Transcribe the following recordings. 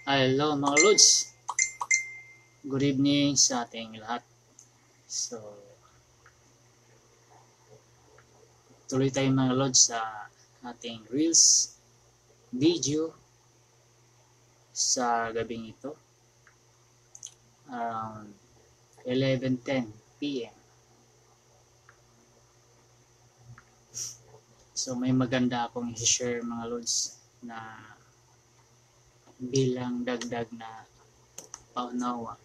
Hello mga Lods, good evening sa ating lahat. So, tuloy tayo mga Lods sa ating Reels video sa gabing ito around 11:10 PM. So, may maganda akong i-share mga Lods na bilang dagdag na paunawa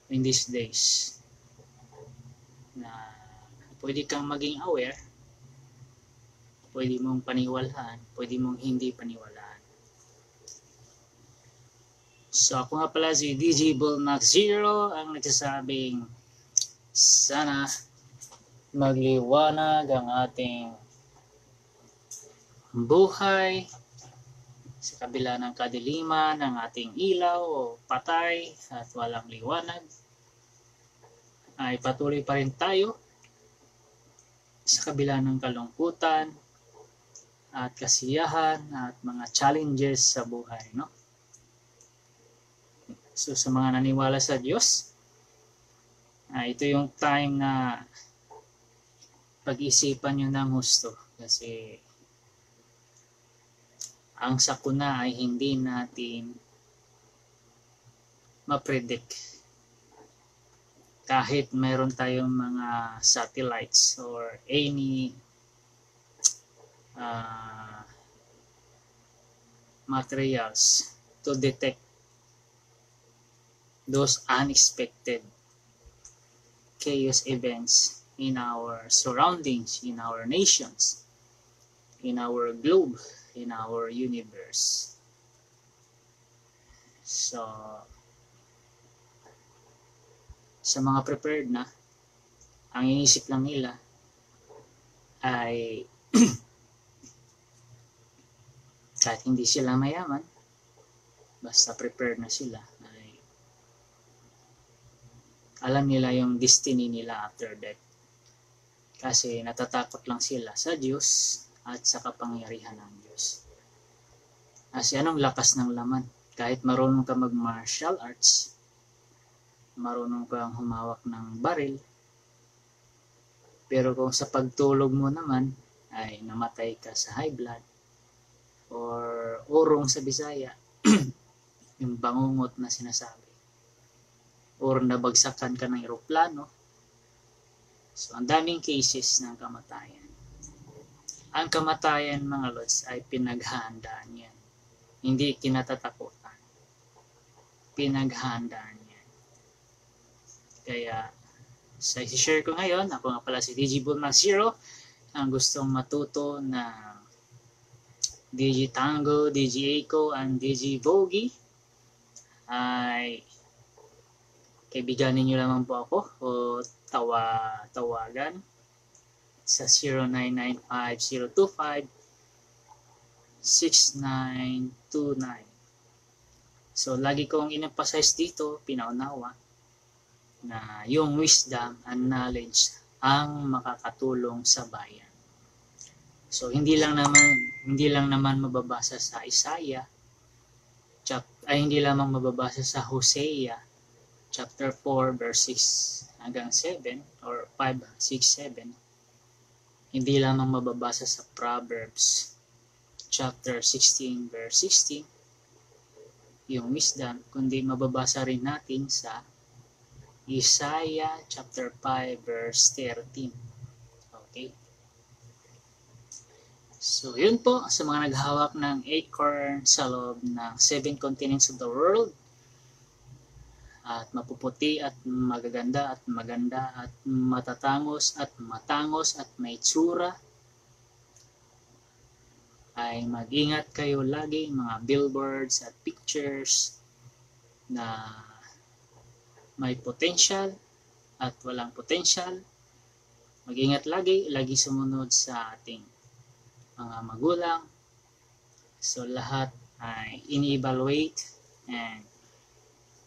in these days na pwede kang maging aware, pwede mong paniwalaan, pwede mong hindi paniwalaan. So ako nga pala si DJ Bull Max Zero ang nagsasabing sana magliwanag ang ating buhay sa kabila ng kadiliman ng ating ilaw o patay at walang liwanag, ay patuloy pa rin tayo sa kabila ng kalungkutan at kasiyahan at mga challenges sa buhay, no? So sa mga naniwala sa Diyos, ito yung time na pag-isipan nyo ng husto, kasi ang sakuna ay hindi natin ma-predict. Kahit mayroon tayong mga satellites or any materials to detect those unexpected chaos events in our surroundings, in our nations, in our globe, in our universe. So, sa mga prepared na, ang inisip lang nila ay kahit hindi sila mayaman, basta prepared na sila, ay alam nila yung destiny nila after death. Kasi natatakot lang sila sa Diyos at sa kapangyarihan ng Diyos. Kasi anong lakas ng laman? Kahit marunong ka mag-martial arts, marunong kang humawak ng baril, pero kung sa pagtulog mo naman ay namatay ka sa high blood or urong sa Bisaya, yung bangungot na sinasabi, or nabagsakan ka ng eroplano. So ang daming cases ng kamatayan. Ang kamatayan mga Lods ay pinaghahandaan yan, hindi kinatatakutan, pinaghahandaan yan. Kaya sa i-share ko ngayon, ako nga pala si DJ Bull Max Zero, ang gustong matuto ng DJ Tango, DJ Eiko, and DJ Bogey, ay kaibiganin nyo lamang po ako o tawagan sa 0995-025-6929. So lagi kong in-emphasize dito, pinaunawa, na yung wisdom and knowledge ang makakatulong sa bayan. So hindi lang naman mababasa sa Isaiah, hindi lamang mababasa sa Hosea chapter 4 verse 6 hanggang 7 or 5, 6, 7. Hindi lamang mababasa sa Proverbs chapter 16 verse 16 yung wisdom, kundi mababasa rin natin sa Isaiah chapter 5 verse 13. Okay? So yun po, sa mga naghawak ng acorn sa loob ng 7 continents of the world, at mapuputi at magaganda at maganda at matatangos at matangos at may tsura, ay mag-ingat kayo lagi mga billboards at pictures na may potential at walang potential. Mag-ingat lagi sumunod sa ating mga magulang. So lahat ay ini-evaluate, and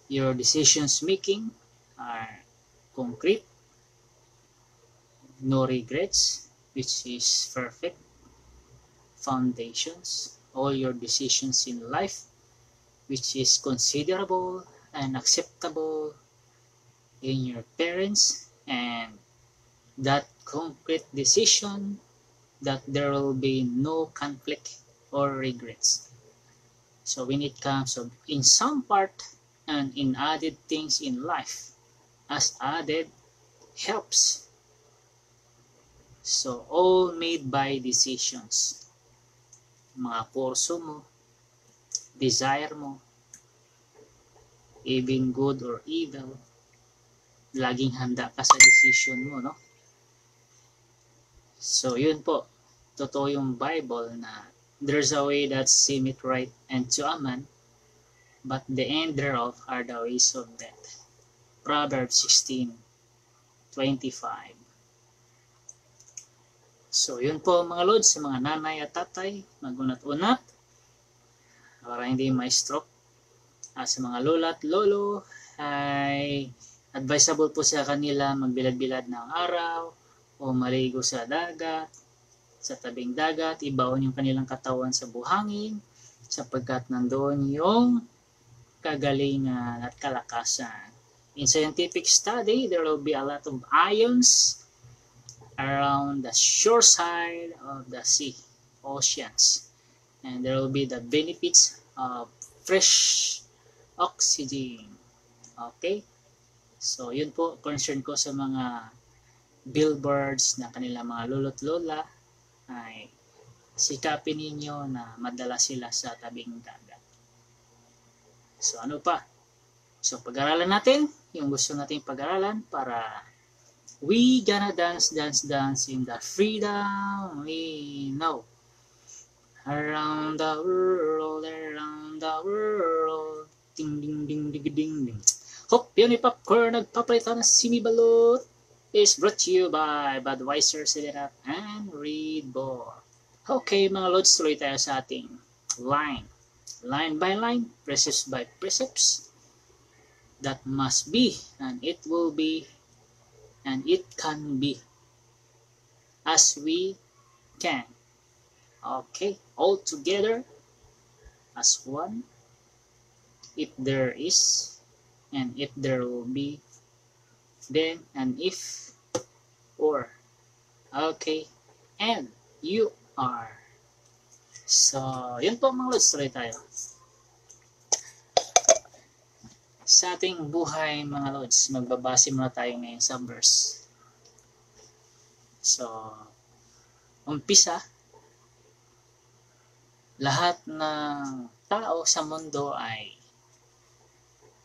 your decisions making are concrete, no regrets, which is perfect foundations. All your decisions in life which is considerable and acceptable in your parents, and that concrete decision that there will be no conflict or regrets. So when it comes to in some part and in added things in life, as added helps. So all made by decisions. Mga kurso mo, desire mo, even good or evil, laging handa ka sa decision mo, no? So yun po, totoo yung Bible na there's a way that seemeth right unto a man, but the end thereof are the ways of death. Proverbs 16:25. So yun po mga lods, sa mga nanay at tatay, magunat-unat para hindi ma-stroke. Sa mga lola at lolo, ay advisable po sa kanila magbilad-bilad ng araw o maligo sa dagat, sa tabing dagat, ibaon yung kanilang katawan sa buhangin sapagkat nandoon yung kagalingan at kalakasan. In scientific study, there will be a lot of ions around the shore side of the sea, oceans. And there will be the benefits of fresh oxygen. Okay? So, yun po, concern ko sa mga billboards na kanilang mga lolo't lola ay sikapin ninyo na madala sila sa tabing dagat. So, ano pa? So, pag-aralan natin yung gusto nating pag-aralan para we gonna dance in the freedom we know. Around the world, ding ding ding ding ding ding. Hop, yun yung popcorn, nagpapalitan na sinibalot. Is brought to you by Budweiser, 7up, and Read More. Okay mga lods, tuloy tayo sa ating line. Line by line, precepts by precepts. That must be, and it will be, and it can be. As we can. Okay, all together as one. If there is, and if there will be, then, and if, or. Okay, and you are. So, yun po mga lods, tuloy tayo. Sa ating buhay mga lods, magbabase muna tayo ngayon sa verse. So, umpisa, lahat ng tao sa mundo ay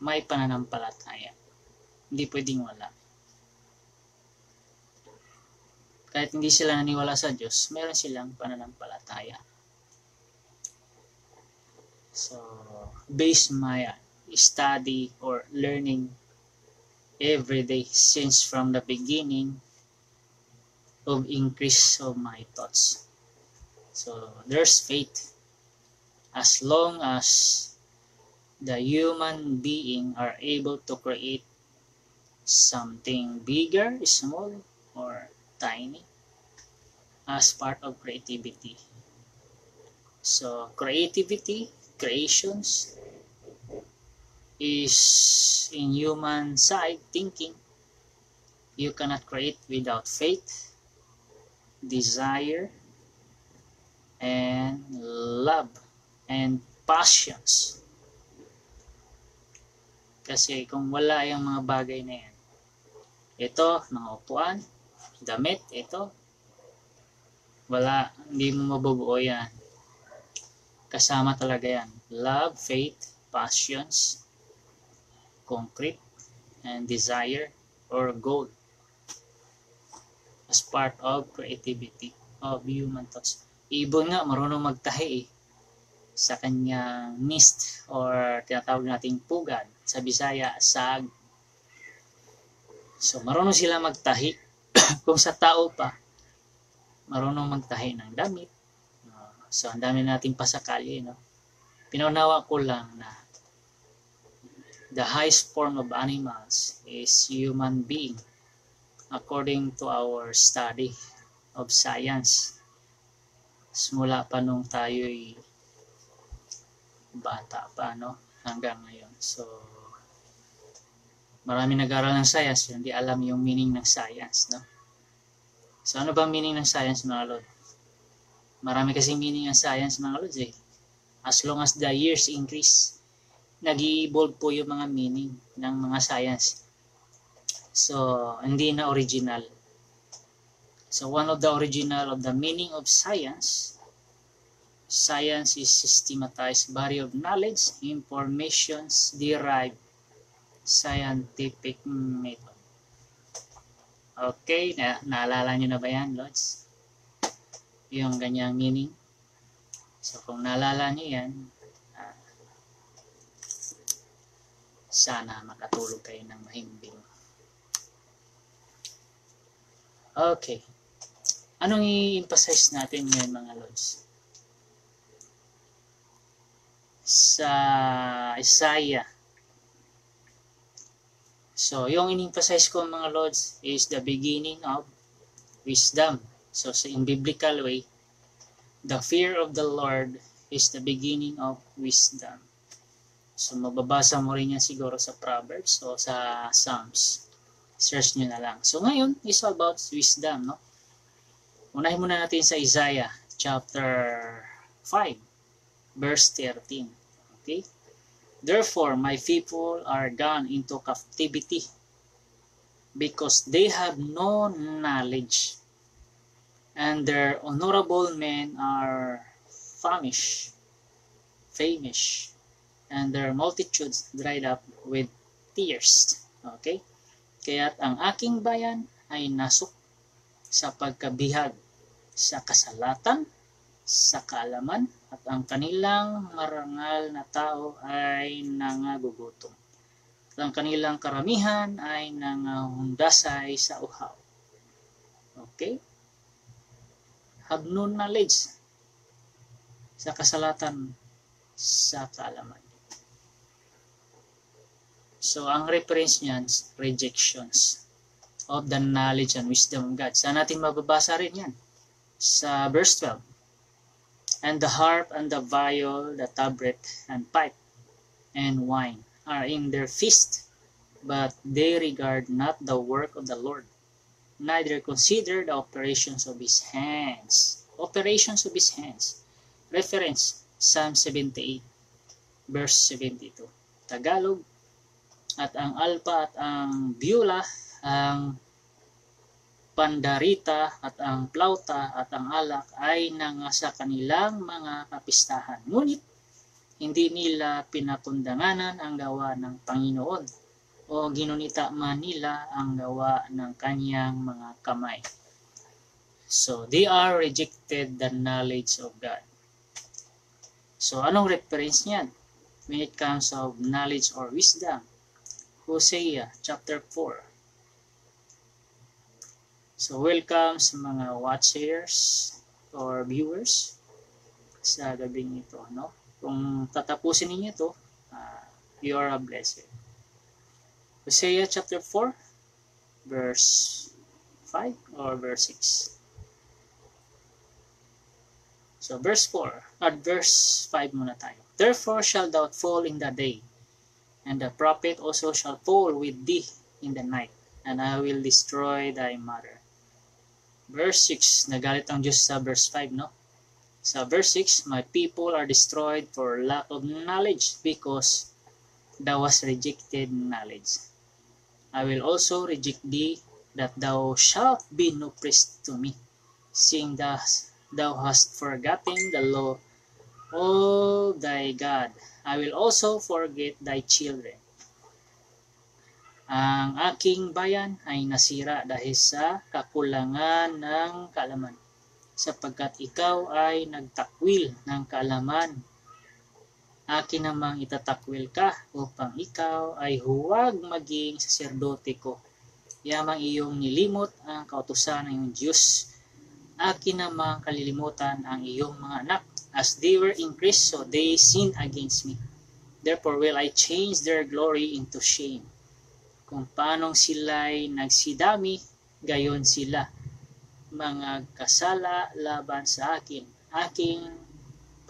may pananampalataya. Hindi pwedeng wala. Kahit hindi sila naniwala sa Diyos, meron silang pananampalataya. So, based my study or learning every day since from the beginning of increase of my thoughts. So, there's faith. As long as the human being are able to create something bigger, small, or tiny as part of creativity. So, creativity, creations, is in human side thinking. You cannot create without faith, desire, and love, and passions. Kasi kung wala yung mga bagay na yan, ito, mga upuan, damit, ito, wala, hindi mo mabubuo yan. Kasama talaga yan. Love, faith, passions, concrete, and desire or goal as part of creativity of human thoughts. Ibon nga, marunong magtahi sa kanyang nest or tinatawag nating pugad sa Bisaya, sag. So, marunong sila magtahi. Kung sa tao pa, marunong magtahi ng damit. So, ang dami nating pasakali, no? Pinaunawa ko lang na the highest form of animals is human being according to our study of science. Simula pa nung tayo'y bata pa, no? hanggang ngayon. So, marami nag-aaral ng science, hindi alam yung meaning ng science, no? So, ano ba meaning ng science, mga Lord? Marami kasing meaning ng science, mga Lord, eh. As long as the years increase, nag-i-evolve po yung mga meaning ng mga science. So, hindi na original. So, one of the original of the meaning of science is systematized body of knowledge, informations derived scientific method. Okay, naalala nyo na ba yan, Lods? Yung ganyang meaning. So, kung naalala nyo yan, sana makatulog kayo ng mahimbing. Okay. Anong i-emphasize natin ngayon, mga Lods? Sa Isaiah. So, yung in-emphasize ko, mga Lods, is the beginning of wisdom. So, in biblical way, the fear of the Lord is the beginning of wisdom. So, mababasa mo rin yan siguro sa Proverbs o sa Psalms. Search nyo na lang. So, ngayon, is all about wisdom, no? Unahin muna natin sa Isaiah chapter 5, verse 13. Okay? Therefore, my people are gone into captivity because they have no knowledge, and their honorable men are famished, and their multitudes dried up with tears. Okay? Kaya't ang aking bayan ay nasuk sa pagkabihag, sa kasalatan, sa kaalaman, at ang kanilang marangal na tao ay nangagugutom. At ang kanilang karamihan ay nangahundasay sa uhaw. Okay? Have no knowledge, sa kasalatan, sa kaalaman. So, ang reference niyan, rejections of the knowledge and wisdom of God. Saan natin mababasa rin yan? Sa verse 12. And the harp and the viol, the tabret and pipe and wine are in their feast, but they regard not the work of the Lord, neither consider the operations of his hands. Operations of his hands. Reference, Psalm 78, verse 72. Tagalog, at ang alpa at ang biola, ang pandarita at ang plauta at ang alak ay nasa kanilang mga kapistahan. Ngunit, hindi nila pinakundanganan ang gawa ng Panginoon o ginunita man nila ang gawa ng kanyang mga kamay. So, they are rejected the knowledge of God. So, anong reference niyan? When it comes of knowledge or wisdom, Hosea chapter 4. So, welcome sa mga watchers or viewers sa gabing ito. No? Kung tatapusin ninyo ito, you are a blessed. Hosea chapter 4, verse 5 or verse 6. So, verse 4, at verse 5 muna tayo. Therefore shall thou fall in the day, and the prophet also shall fall with thee in the night, and I will destroy thy mother. Verse 6, nagalit ang Diyos sa verse 5, no? Sa verse 6, my people are destroyed for lack of knowledge, because thou hast rejected knowledge. I will also reject thee, that thou shalt be no priest to me, seeing thou hast forgotten the law of thy God. I will also forget thy children. Ang aking bayan ay nasira dahil sa kakulangan ng kaalaman, sapagkat ikaw ay nagtakwil ng kaalaman. Akin namang itatakwil ka upang ikaw ay huwag maging saserdote ko. Yamang iyong nilimot ang kautusan ng iyong Diyos. Akin namang kalilimutan ang iyong mga anak. As they were increased, so they sinned against me. Therefore will I change their glory into shame. Kung paanong sila'y nagsidami, gayon sila mga kasala laban sa akin. Aking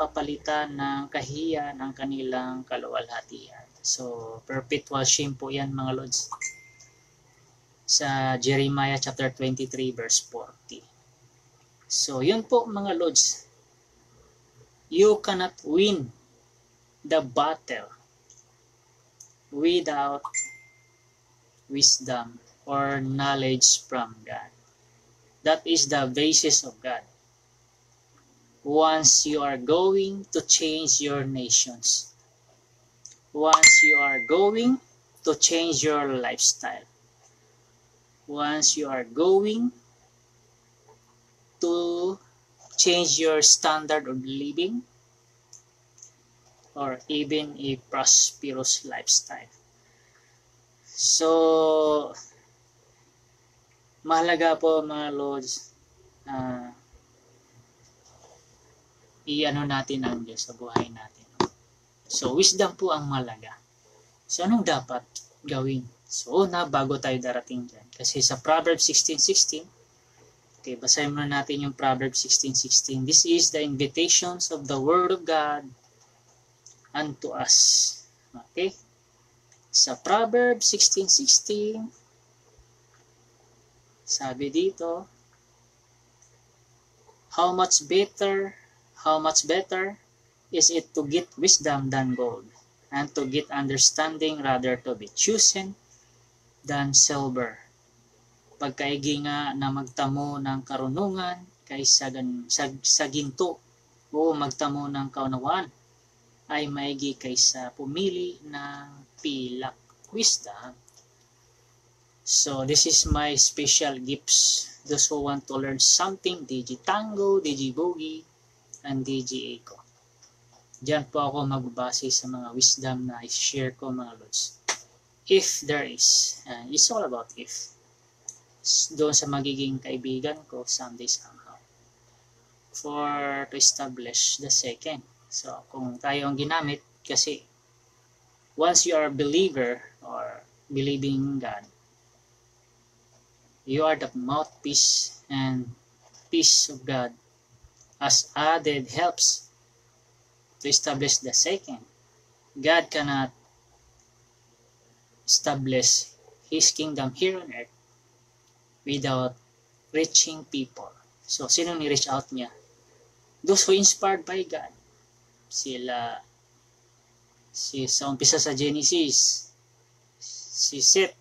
papalitan ng kahiyan ang kanilang kaluwalhatian. So, perpetual shame po yan mga Lods. Sa Jeremiah chapter 23 verse 40. So, yun po mga Lods. You cannot win the battle without wisdom or knowledge from God. That is the basis of God. Once you are going to change your nations, once you are going to change your lifestyle, once you are going to change your standard of living, or even a prosperous lifestyle. So, mahalaga po mga Lods, i-ano natin ang Diyos sa buhay natin. So, wisdom po ang mahalaga. So, anong dapat gawin? So, bago tayo darating dyan. Kasi sa Proverbs 16:16, okay, basahin muna natin yung Proverbs 16:16. This is the invitations of the Word of God unto us. Okay? Sa Proverbs 16:16, sabi dito, how much better is it to get wisdom than gold, and to get understanding rather to be chosen than silver. Pagkaigi nga na magtamo ng karunungan kaysa sa ginto, o magtamo ng kaunawaan ay maigi kaysa pumili ng pilak. Wisdom. So this is my special gifts. Those who want to learn something, DG Tango, DG Boogie, and DG Eco. Diyan po ako magbabase sa mga wisdom na i-share ko mga Lods. If there is. It's all about if. Doon sa magiging kaibigan ko someday somehow. For to establish the second. So kung tayo ang ginamit, kasi once you are a believer or believing in God, you are the mouthpiece and peace of God as added helps to establish the second. God cannot establish His kingdom here on earth without reaching people. So, sino ni-reach out niya? Those who inspired by God. Sa umpisa sa Genesis, si Seth,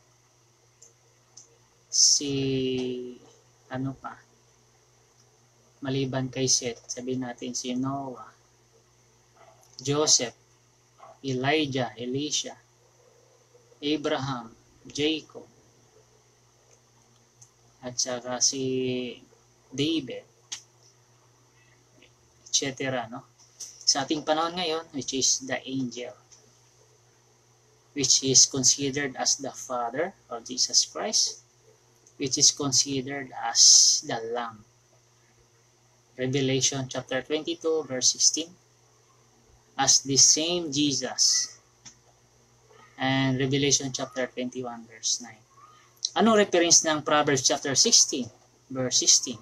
maliban kay Seth, sabihin natin si Noah, Joseph, Elijah, Elisha, Abraham, Jacob, at saka si David, etc. No? Sa ating panahon ngayon, which is the angel, which is considered as the Father of Jesus Christ, which is considered as the Lamb. Revelation chapter 22 verse 16, as the same Jesus. And Revelation chapter 21 verse 9. Anong reference ng Proverbs chapter 16 verse 16?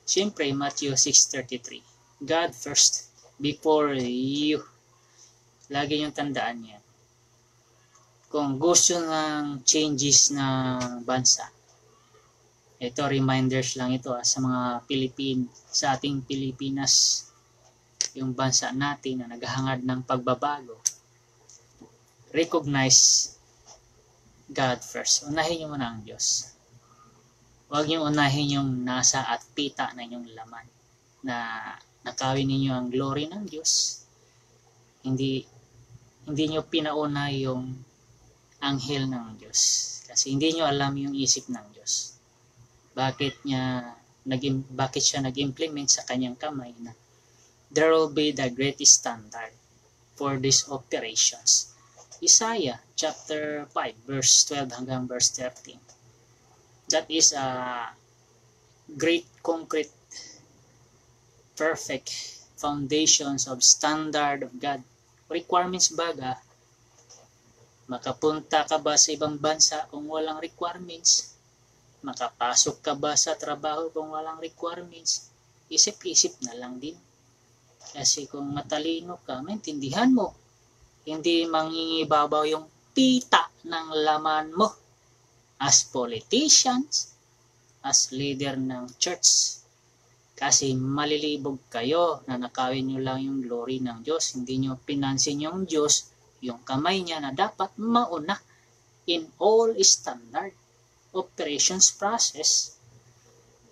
Siyempre, Matthew 6:33. God first before you. Lagi niyong tandaan yan. Kung gusto ng changes na bansa, ito, reminders lang ito sa mga sa ating Pilipinas, yung bansa natin na naghahangad ng pagbabago. Recognize God first. Unahin niyo muna ang Diyos. Huwag niyo unahin yung nasa at pita na inyong laman, na nakawin ninyo ang glory ng Diyos. Hindi niyo pinauna yung anghel ng Diyos. Kasi hindi niyo alam yung isip ng Diyos. Bakit siya nag-implement sa kanyang kamay na there will be the greatest standard for these operations. Isaiah chapter 5 verse 12 hanggang verse 13. That is a great concrete perfect foundations of standard of God. Requirements baga, makapunta ka ba sa ibang bansa kung walang requirements? Makapasok ka ba sa trabaho kung walang requirements? Isip-isip na lang din. Kasi kung matalino ka, maintindihan mo. Hindi mangingibabaw yung pita ng laman mo as politicians, as leader ng church. Kasi malilibog kayo na nakawin nyo lang yung glory ng Diyos. Hindi nyo pinansin yung Diyos, yung kamay niya na dapat mauna in all standard operations process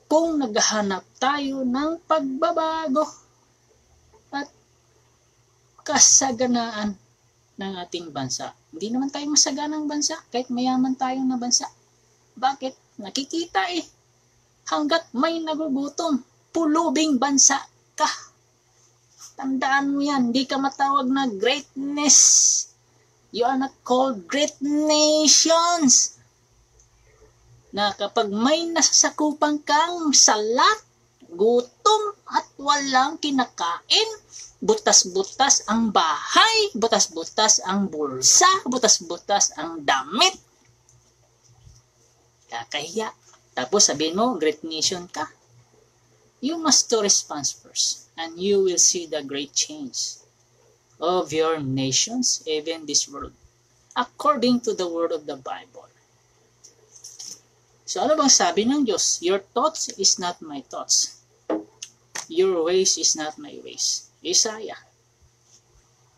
kung naghahanap tayo ng pagbabago at kasaganaan ng ating bansa. Hindi naman tayo masaganang bansa kahit mayaman tayo na bansa. Bakit? Nakikita hanggat may nagugutom, pulubing bansa ka. Tandaan mo yan, hindi ka matawag na greatness. You are not called great nations. Na kapag may nasasakupan kang salat, gutom at walang kinakain, butas-butas ang bahay, butas-butas ang bulsa, butas-butas ang damit. Kakahiya. Tapos sabihin mo, great nation ka. You must to respond first, and you will see the great change of your nations, even this world, according to the word of the Bible. So ano bang sabi ng Diyos? Your thoughts is not my thoughts. Your ways is not my ways. Isaiah.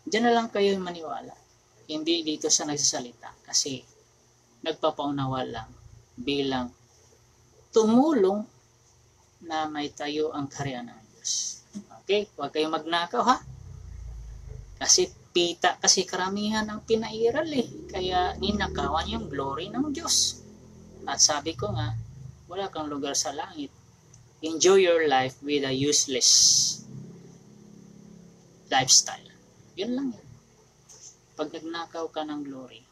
Diyan na lang kayo maniwala. Hindi dito sa nagsasalita. Kasi nagpapaunawa lang bilang tumulong na may tayo ang kaharian ng Diyos. Okay? Huwag kayong magnakaw ha. Kasi pita kasi karamihan ang pinairal Kaya ninakawan yung glory ng Diyos. At sabi ko nga, wala kang lugar sa langit. Enjoy your life with a useless lifestyle. Yun lang yun. Pag nagnakaw ka ng glory,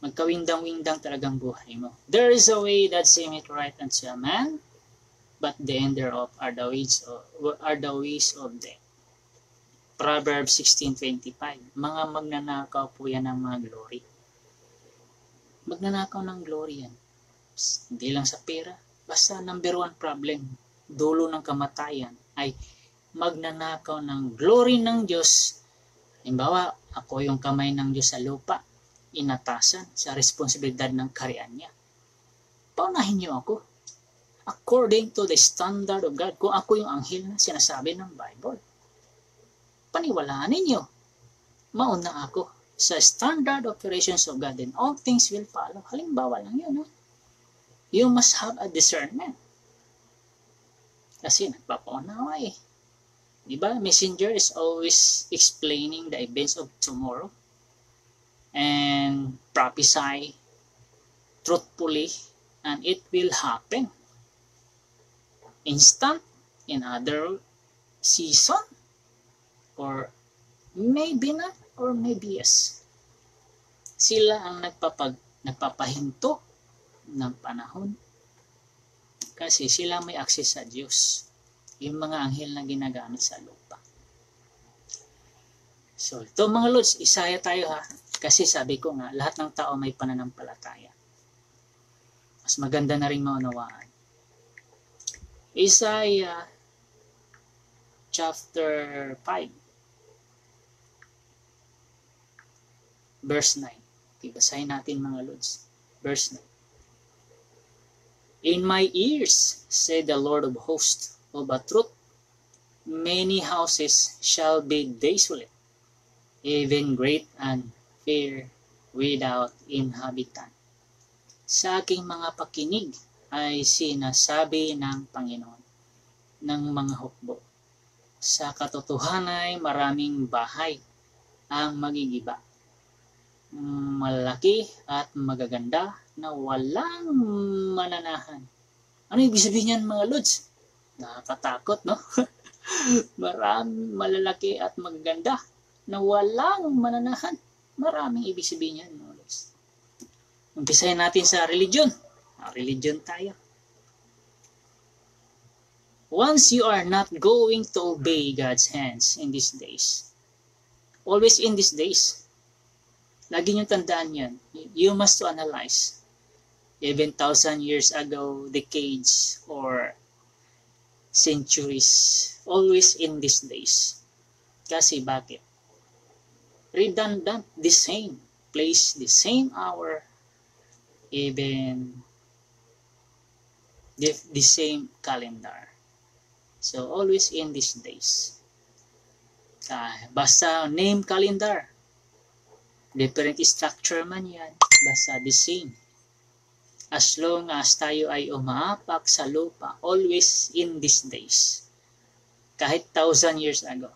magkawindang-windang talagang buhay mo. There is a way that seemeth right unto a man, but the end thereof are the ways of death. Proverbs 16:25. Mga magnanakaw po yan ng mga glory. Magnanakaw ng glory yan. Hindi lang sa pera. Basta number one problem, dulo ng kamatayan, ay magnanakaw ng glory ng Diyos. Halimbawa, ako yung kamay ng Diyos sa lupa, inatasan sa responsibilidad ng kaharian niya. Paunahin niyo ako. According to the standard of God, kung ako yung anghel na sinasabi ng Bible, paniwalaan ninyo. Mauna ako sa standard operations of God, and all things will follow. Halimbawa lang yun. You must have a discernment. Kasi nagpapaunawa Diba? Messenger is always explaining the events of tomorrow and prophesy truthfully, and it will happen. Instant, in other season, or maybe not, or maybe yes. Sila ang nagpapahinto ng panahon kasi sila may access sa Diyos, yung mga anghel na ginagamit sa lupa. So ito mga Lods, Isaiah tayo ha, kasi sabi ko nga lahat ng tao may pananampalataya. Mas maganda na rin maunawaan. Isaiah chapter 5 verse 9. Basahin natin mga Lods. Verse 9. In my ears, said the Lord of hosts, of a truth, many houses shall be desolate, even great and fair without inhabitant. Sa aking mga pakinig ay sinasabi ng Panginoon ng mga hukbo. Sa katotohanan ay maraming bahay ang magigiba, malaki at magaganda na walang mananahan. Ano ibig sabihin yan mga Lods? Nakakatakot, no? Malalaki at magaganda na walang mananahan. Maraming ibig sabihin yan mga Lods. Umpisahin natin sa religion. Religion tayo. Once you are not going to obey God's hands in these days, always in these days, lagi nyo tandaan yan. You must to analyze. Even 1,000 years ago, decades, or centuries, always in these days. Kasi bakit? Redundant, the same place, the same hour, even the same calendar. So, always in these days. Basta name calendar, different structure man yan, basta the same. As long as tayo ay umaapak sa lupa, always in these days. Kahit 1,000 years ago.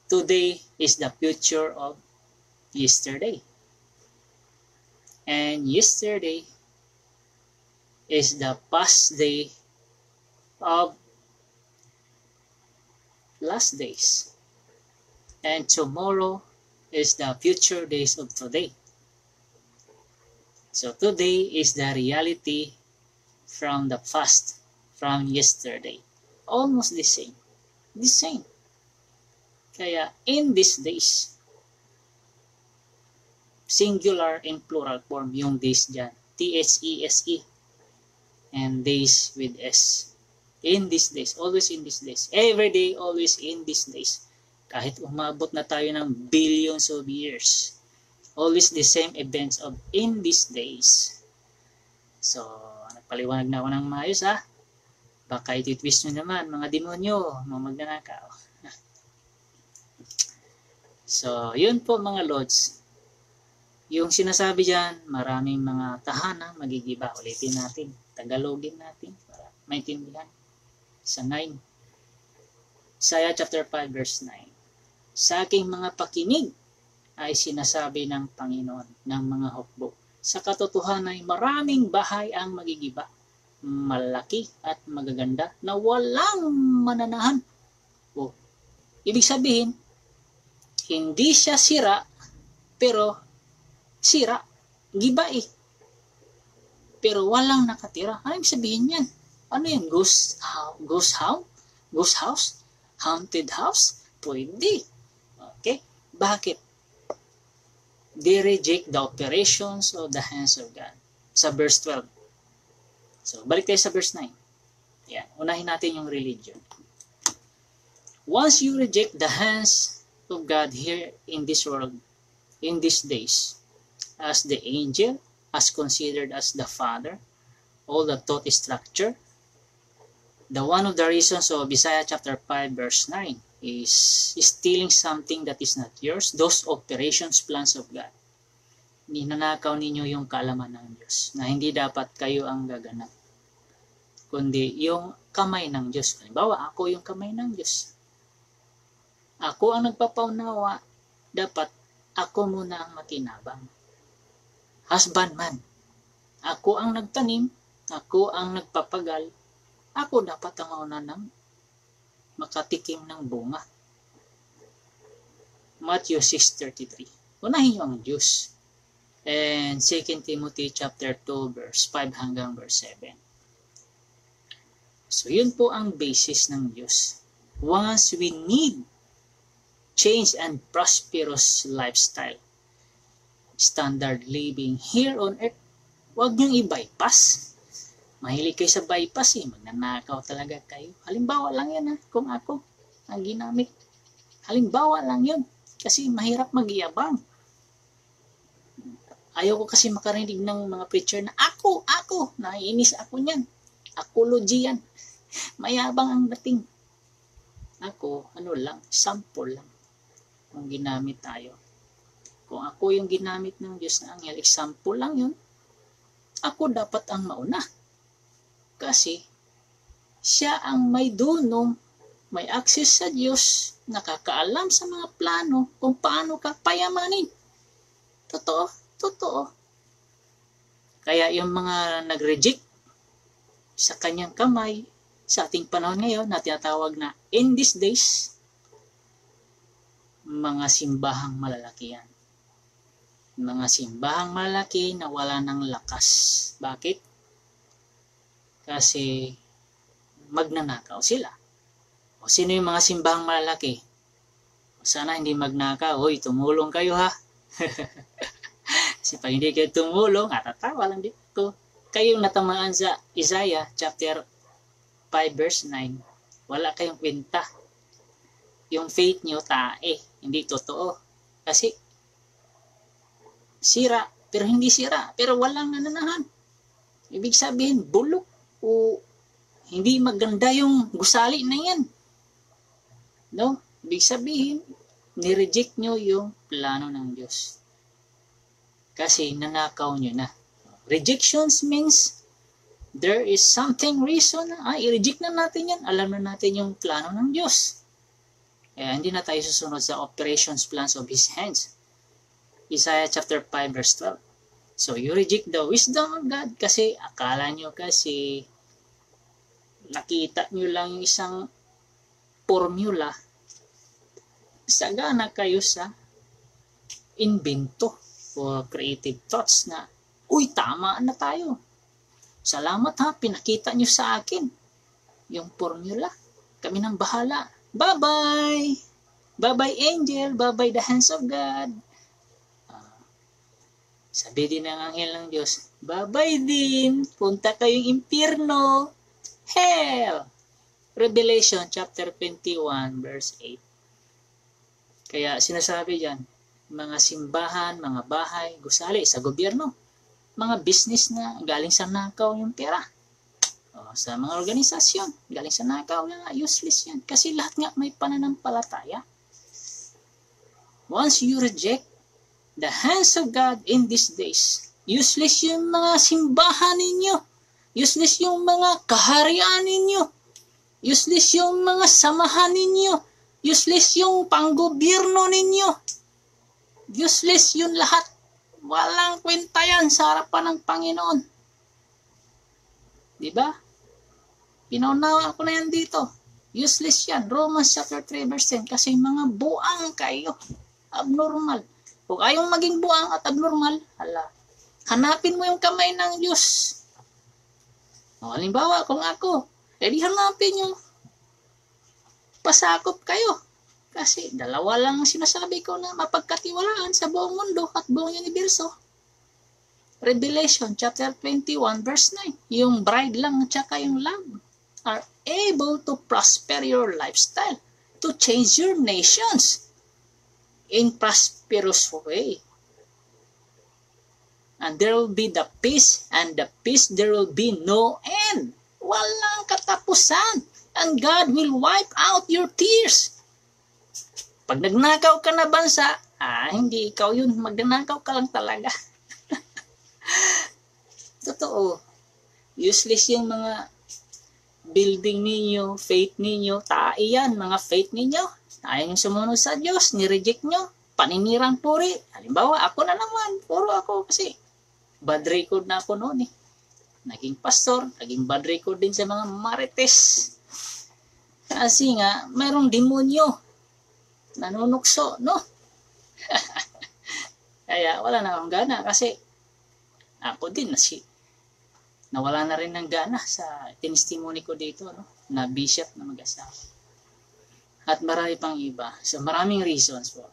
Today is the future of yesterday. And yesterday is the past day of last days. And tomorrow is the future days of today. So today is the reality from the past, from yesterday. Almost the same. The same. Kaya in these days, singular and plural form yung days dyan. T-H-E-S-E. And days with S. In these days. Always in these days. Every day, always in these days. Kahit umabot na tayo ng billions of years. Always the same events of in these days. So, nagpaliwanag na ako ng maayos ha. Baka iti-twist nyo naman, mga demonyo, mga magnanakaw. So, yun po mga Lords. Yung sinasabi dyan, maraming mga tahana, magigiba. Ulitin natin, Tagalogin natin para maintindihan. Sa 9. Isaiah chapter 5 verse 9. Sa aking mga pakinig ay sinasabi ng Panginoon ng mga hukbo. Sa katotohanan ay maraming bahay ang magigiba, malaki at magaganda na walang mananahan. Ibig sabihin, hindi siya sira, pero sira, giba eh. Pero walang nakatira. Ano ibig sabihin yan? Ano yan? Ghost house? Haunted house? Pwede. Okay? Bakit? They reject the operations of the hands of God. Sa verse 12. So, balik tayo sa verse 9. Yan. Unahin natin yung religion. Once you reject the hands of God here in this world, in these days, as the angel, as considered as the Father, all the thought structure, the one of the reasons of Isaiah chapter 5 verse 9 is stealing something that is not yours, those operations, plans of God. Ninanakaw ninyo yung kaalaman ng Diyos na hindi dapat kayo ang gaganap, kundi yung kamay ng Diyos. Halimbawa, ako yung kamay ng Diyos. Ako ang nagpapaunawa, dapat ako muna ang makinabang. Husbandman, ako ang nagtanim, ako ang nagpapagal, ako dapat ang mauna ng makatikim ng bunga. Matthew 6:33. Unahin niyo ang Diyos. And 2 Timothy chapter 2 verse 5 hanggang verse 7. So yun po ang basis ng Diyos. Once we need change and prosperous lifestyle, standard living here on earth, huwag niyong i-bypass. Mahilig kayo sa bypass eh. Magnanakaw talaga kayo. Halimbawa lang yan ha, kung ako ang ginamit. Halimbawa lang yun. Kasi mahirap mag-iabang. Ayaw ko kasi makarinig ng mga preacher na ako, naiinis ako niyan. Apology yan. Mayabang ang dating. Ako, sample lang. Kung ginamit tayo. Kung ako yung ginamit ng Diyos na anghel, example lang yun. Ako dapat ang mauna. Kasi, siya ang may dunong, may access sa Diyos, nakakaalam sa mga plano kung paano ka payamanin. Totoo. Kaya yung mga nag-reject sa kanyang kamay, sa ating panahon ngayon na tinatawag na in these days, mga simbahang malalaki yan. Mga simbahang malalaki na wala ng lakas. Bakit? Kasi magnanakaw sila. O sino yung mga simbahang malalaki? Sana hindi magnakaw. Hoy, tumulong kayo ha. Kasi pag hindi kayo tumulong, tatawa lang dito. Kayong natamaan sa Isaiah chapter 5 verse 9. wala kayong kwenta. Yung faith nyo, tae, hindi totoo. Kasi, sira, pero hindi sira, pero walang nananahan. Ibig sabihin, bulok o hindi maganda yung gusali na yan. No? Ibig sabihin, nireject nyo yung plano ng Diyos. Kasi nanakaw nyo na. Rejections means there is something reason na i-reject na natin yan. Alam na natin yung plano ng Diyos. Kaya hindi na tayo susunod sa operations plans of His hands. Isaiah chapter 5 verse 12. So you reject the wisdom of God kasi akala nyo kasi nakita nyo lang yung isang formula. Sagana kayo sa invento o creative thoughts na, uy, tama na tayo. Salamat ha, pinakita nyo sa akin yung formula. Kami nang bahala. Bye-bye! Bye-bye angel, bye-bye the hands of God. Sabi din ng anghel ng Diyos, bye-bye din, punta kayong impyerno, hell. Revelation chapter 21 verse 8. Kaya sinasabi diyan, mga simbahan, mga bahay, gusali sa gobyerno, mga business na galing sa nakaw yung pera. O, sa mga organisasyon, galing sa nakaw yung useless yan. Kasi lahat nga may pananampalataya. Once you reject the hands of God in these days, useless yung mga simbahan ninyo, useless yung mga kaharian ninyo, useless yung mga samahan ninyo, useless yung panggobyerno ninyo, useless yun lahat. Walang kwenta yan sa harapan ng Panginoon. Diba? Pinaunawa ko na yan dito. Useless yan. Romans chapter 3 verse 10. Kasi mga buang kayo. Abnormal. Kung ayong maging buang at abnormal, hanapin mo yung kamay ng Diyos. O, halimbawa, kung ako, di hanapin nyo. Pasakop kayo. Kasi dalawa lang ang sinasabi ko na mapagkatiwalaan sa buong mundo at buong universo. Revelation chapter 21 verse 9. Yung bride lang at saka yung lamb are able to prosper your lifestyle, to change your nations in prosperous way. And there will be the peace, and the peace there will be no end. Walang katapusan. And God will wipe out your tears. Pag nagnakaw ka na bansa, hindi ikaw yun. Magnanakaw ka lang talaga. Totoo. Useless yung mga building ninyo, faith ninyo, yan, mga faith ninyo. Ayaw yung sumunod sa Diyos, nireject nyo, paninirang puri. Halimbawa, ako na naman, puro ako kasi bad record na ako noon eh. Naging pastor, naging bad record din sa mga marites. Kasi nga, mayroong demonyo nanunukso, no? Kaya wala na akong gana kasi ako din nawala na rin ng gana sa tinistimony ko dito, no? Na bishop na mag-asawa. At marami pang iba. So maraming reasons po.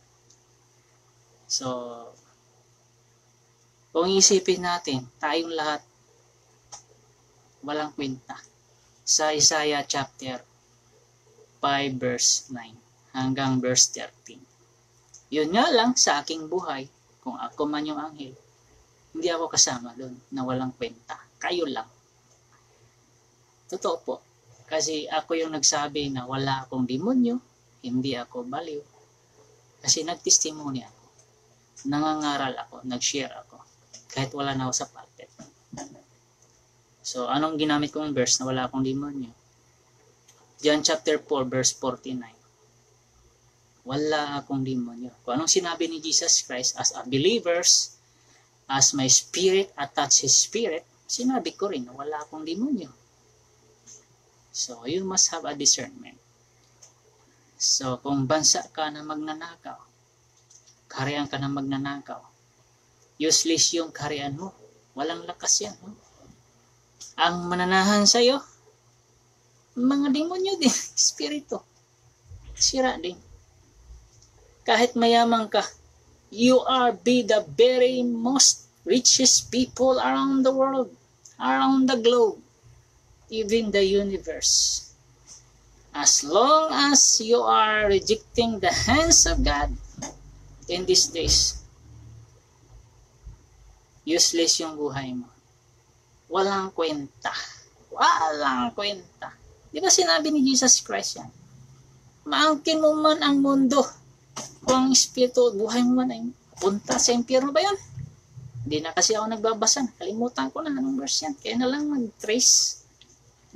So kung isipin natin, tayong lahat walang kwenta. Sa Isaiah chapter 5 verse 9 hanggang verse 13. Yun nga lang sa aking buhay, kung ako man yung anghel, hindi ako kasama doon na walang kwenta. Kayo lang. Totoo po. Kasi ako yung nagsabi na wala akong demonyo, hindi ako baliw. Kasi nagtestimony ako. Nangangaral ako, nag-share ako. Kahit wala na ako sa pulpit. So, anong ginamit kong verse na wala akong demonyo? John chapter 4 verse 49. Wala akong demonyo. Kung anong sinabi ni Jesus Christ as a believers, as my spirit attached His spirit, sinabi ko rin na wala akong demonyo. So, you must have a discernment. So, kung bansa ka na magnanakaw, kaharian ka na magnanakaw, useless yung kaharian mo. Walang lakas yan. No? Ang mananahan sa'yo, mga demonyo din, spirito. Sira din. Kahit mayaman ka, you are be the very most richest people around the world, around the globe, even the universe. As long as you are rejecting the hands of God in these days, useless yung buhay mo. Walang kwenta. Walang kwenta. Di ba sinabi ni Jesus Christ yan? Maangkin mo man ang mundo, kung ang espiritu, buhay mo man ay punta sa impyerno ba yun? Hindi na kasi ako nagbabasa. Kalimutan ko na anong verse yan. Kaya na lang mag-trace.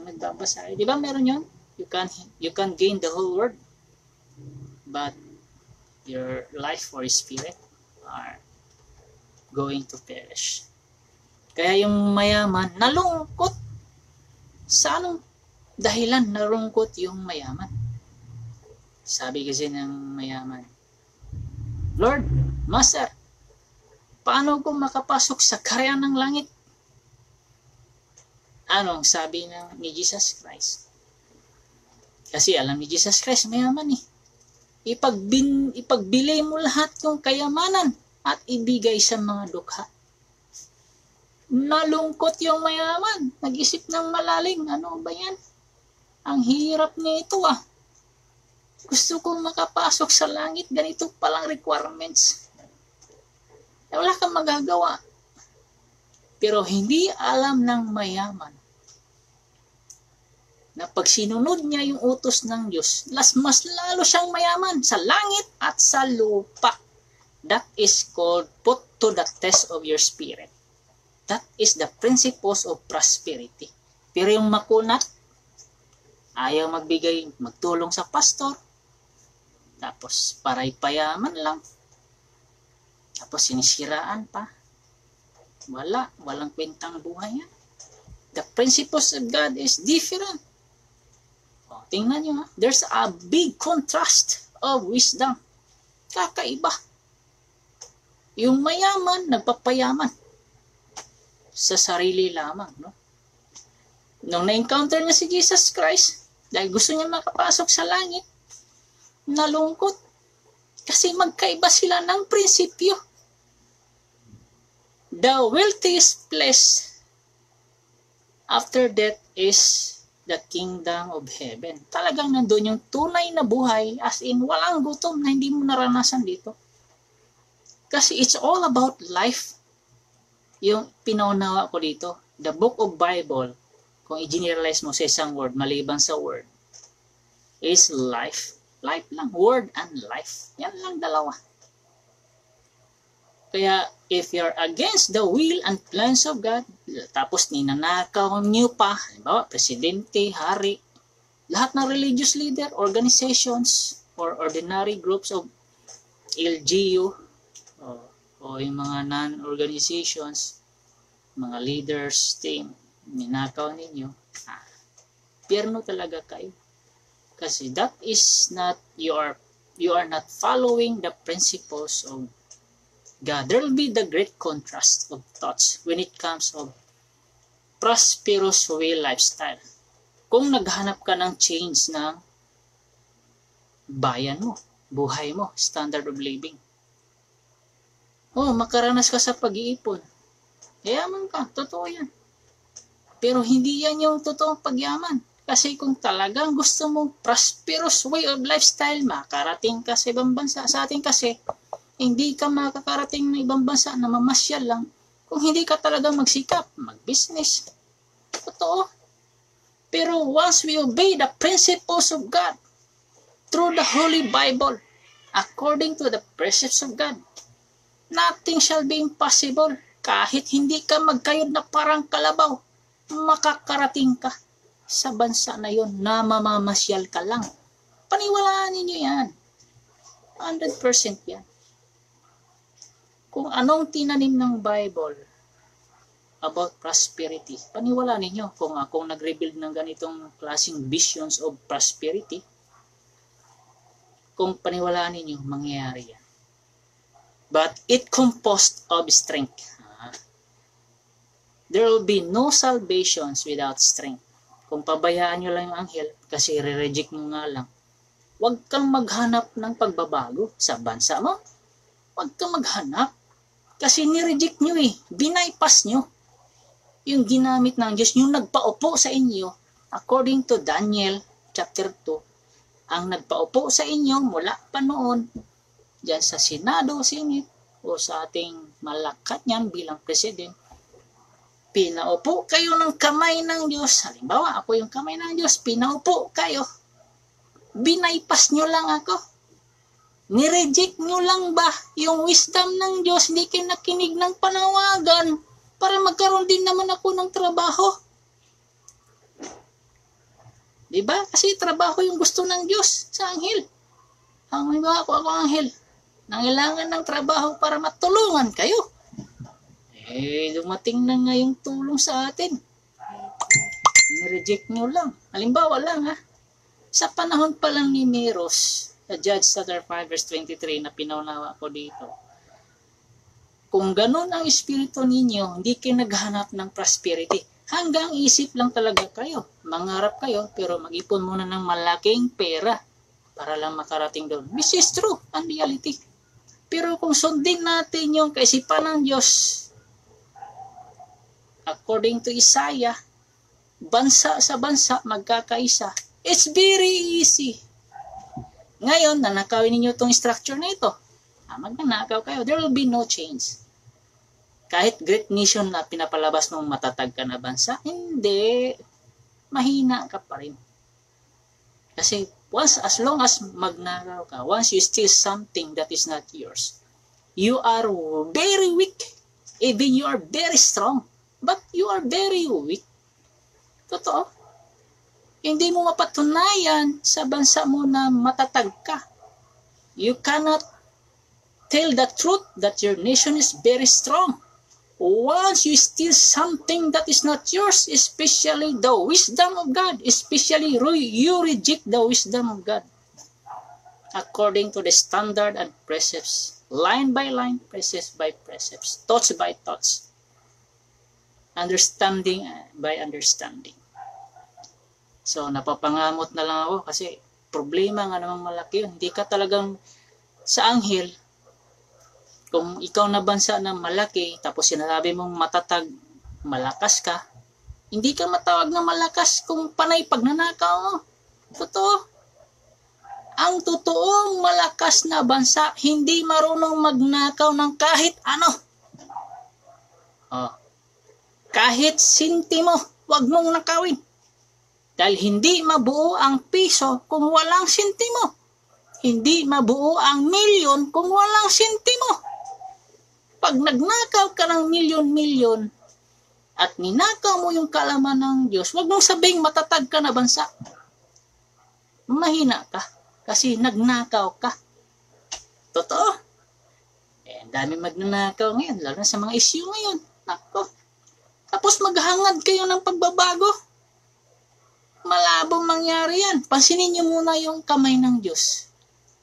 Nagbabasa. Di ba meron yun? You can gain the whole world, but your life or spirit are going to perish. Kaya yung mayaman, nalungkot. Sa anong dahilan nalungkot yung mayaman? Sabi kasi ng mayaman, Lord, Master, paano ko makapasok sa karyan ng langit? Anong sabi ni Jesus Christ? Kasi alam ni Jesus Christ, mayaman eh. Ipagbili mo lahat yung kayamanan at ibigay sa mga dukha. Nalungkot yung mayaman. Nag-isip ng malalim. Ano ba yan? Ang hirap nito ah. Gusto kong makapasok sa langit. Ganito palang requirements. Wala kang magagawa. Pero hindi alam ng mayaman na pag sinunod niya yung utos ng Diyos, mas lalo siyang mayaman sa langit at sa lupa. That is called put to the test of your spirit. That is the principles of prosperity. Pero yung makunat, ayaw magbigay, magtulong sa pastor, tapos paray payaman lang, tapos sinisiraan pa. Walang kwentang buhay yan. The principles of God is different. Tingnan nyo ha, there's a big contrast of wisdom. Kakaiba. Yung mayaman, nagpapayaman sa sarili lamang. No? Nung na-encounter niya si Jesus Christ, dahil gusto niya makapasok sa langit, nalungkot. Kasi magkaiba sila ng prinsipyo. The wealthiest place after death is the kingdom of heaven. Talagang nandun yung tunay na buhay, as in walang gutom na hindi mo naranasan dito. Kasi it's all about life. Yung pinaunawa ko dito, the book of Bible, kung i-generalize mo sa isang word, maliban sa word, is life. Life lang, word and life. Yan lang dalawa. Kaya, if you're against the will and plans of God, tapos ninanakaw niyo pa, halimbawa, presidente, hari, lahat ng religious leader, organizations, or ordinary groups of LGU, o yung mga non-organizations, mga leaders, team, ninakaw ninyo, pierno talaga kayo. Kasi that is not, you are not following the principles of God. There will be the great contrast of thoughts when it comes of prosperous way lifestyle. Kung naghanap ka ng change ng bayan mo, buhay mo, standard of living. Makaranas ka sa pag-iipon. Yaman ka, totoo yan. Pero hindi yan yung totoong pagyaman. Kasi kung talagang gusto mong prosperous way of lifestyle, makarating ka sa ibang bansa. Sa atin kasi, hindi ka makakarating ng ibang bansa na mamasyal lang kung hindi ka talaga magsikap, mag-business. Totoo. Pero once we obey the principles of God through the Holy Bible, according to the precepts of God, nothing shall be impossible. Kahit hindi ka magkayod na parang kalabaw, makakarating ka sa bansa na yon na mamamasyal ka lang. Paniwalaan ninyo yan. 100% yan. Kung anong tinanim ng Bible about prosperity, paniwalaan ninyo kung akong nag-rebuild ng ganitong klaseng visions of prosperity, kung paniwalaan ninyo, mangyayari yan. But it composed of strength. There will be no salvations without strength. Kung pabayaan nyo lang yung anghel, kasi re-reject mo nga lang, huwag kang maghanap ng pagbabago sa bansa mo. Huwag kang maghanap. Kasi ni-reject nyo Binaypass nyo. Yung ginamit ng Diyos, yung nagpaupo sa inyo, according to Daniel chapter 2, ang nagpaupo sa inyo mula pa noon, dyan sa Senado, Senate, o sa ating Malacanang bilang president, pinaupo kayo ng kamay ng Diyos. Halimbawa, ako yung kamay ng Diyos, pinaupo kayo. Binaypas nyo lang ako. Nireject nyo lang ba yung wisdom ng Diyos? Hindi kayo nakinig ng panawagan para magkaroon din naman ako ng trabaho. Diba? Kasi trabaho yung gusto ng Diyos sa anghel. Halimbawa, ako anghel. Nangailangan ng trabaho para matulungan kayo. Dumating na nga yung tulong sa atin. Nireject nyo lang. Halimbawa lang ha. Sa panahon pa lang ni Meros, sa Judge chapter 5 verse 23 na pinaunawa ko dito. Kung ganun ang espiritu ninyo, hindi kayo naghahanap ng prosperity. Hanggang isip lang talaga kayo. Mangarap kayo, pero mag-ipon muna ng malaking pera para lang makarating doon. This is true, ang reality. Pero kung sundin natin yung kaisipan ng Diyos, according to Isaiah, bansa sa bansa magkakaisa. It's very easy. Ngayon, nanakawin ninyo itong structure na ito. Magnanakaw kayo. There will be no change. Kahit great nation na pinapalabas ng matatag ka na bansa, hindi. Mahina ka pa rin. Kasi as long as magnakaw ka, once you steal something that is not yours, you are very weak. Even you are very strong. But you are very weak. Totoo. Hindi mo mapatunayan sa bansa mo na matatag ka. You cannot tell the truth that your nation is very strong. Once you steal something that is not yours, especially the wisdom of God, especially you reject the wisdom of God, according to the standard and precepts, line by line, precepts by precepts, thoughts by thoughts, understanding by understanding. So, napapangamot na lang ako kasi problema nga namang malaki yun. Hindi ka talagang sa anghel, kung ikaw na bansa na malaki, tapos sinasabi mong matatag, malakas ka, hindi ka matawag na malakas kung panay pagnanakaw mo. Totoo. Ang totoong malakas na bansa, hindi marunong magnakaw ng kahit ano. Kahit sintimo, wag mong nakawin. Dahil hindi mabuo ang piso kung walang sintimo. Hindi mabuo ang milyon kung walang sintimo. Pag nagnakaw ka ng milyon-milyon at ninakaw mo yung kaalaman ng Diyos, huwag mong sabing matatag ka na bansa. Mahina ka kasi nagnakaw ka. Totoo. Ang dami magnanakaw ngayon, lalo na sa mga issue ngayon. Nako. Tapos maghangad kayo ng pagbabago. Malabong mangyari yan. Pansinin nyo muna yung kamay ng Diyos.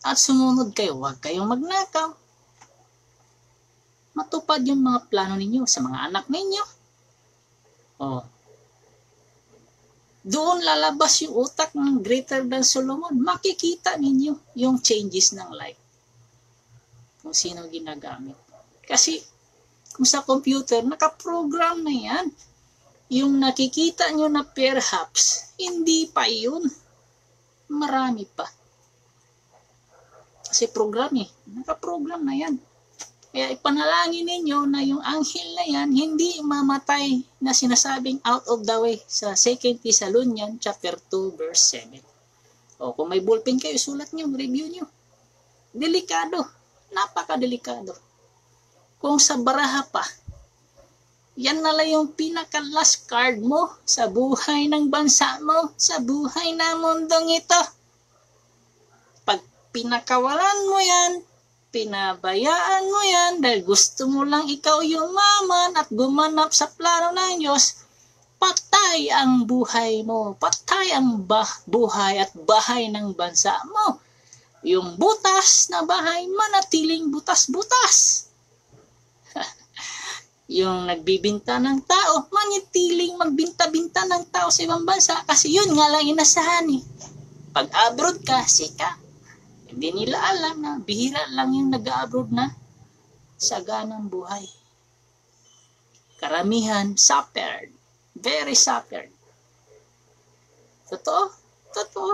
At sumunod kayo. Huwag kayong magnakaw. Matupad yung mga plano ninyo sa mga anak ninyo. Doon lalabas yung utak ng greater than Solomon. Makikita ninyo yung changes ng life. Kung sino ginagamit. Kasi kung sa computer, nakaprogram na yan. Yung nakikita nyo na perhaps, hindi pa yun. Marami pa. Kasi program nakaprogram na yan. Kaya ipanalangin ninyo na yung anghel na yan, hindi mamatay na sinasabing out of the way sa 2 Thessalonians chapter 2 verse 7. Kung may ballpen kayo, sulat nyo, review nyo. Delikado. Napakadelikado. Kung sa baraha pa, yan na lang yung pinaka-last card mo sa buhay ng bansa mo, sa buhay ng mundong ito. Pag pinakawalan mo yan, pinabayaan mo yan, dahil gusto mo lang ikaw yumaman at gumanap sa plano ng Diyos, patay ang buhay mo, patay ang buhay at bahay ng bansa mo. Yung butas na bahay, manatiling butas-butas. Yung nagbibinta ng tao, manitiling magbinta-binta ng tao sa ibang bansa kasi yun nga lang inasahan eh. Pag abroad ka, sika. Hindi nila alam na bihira lang yung nag-abroad na saganang buhay. Karamihan, suffered. Very suffered. Totoo? Totoo.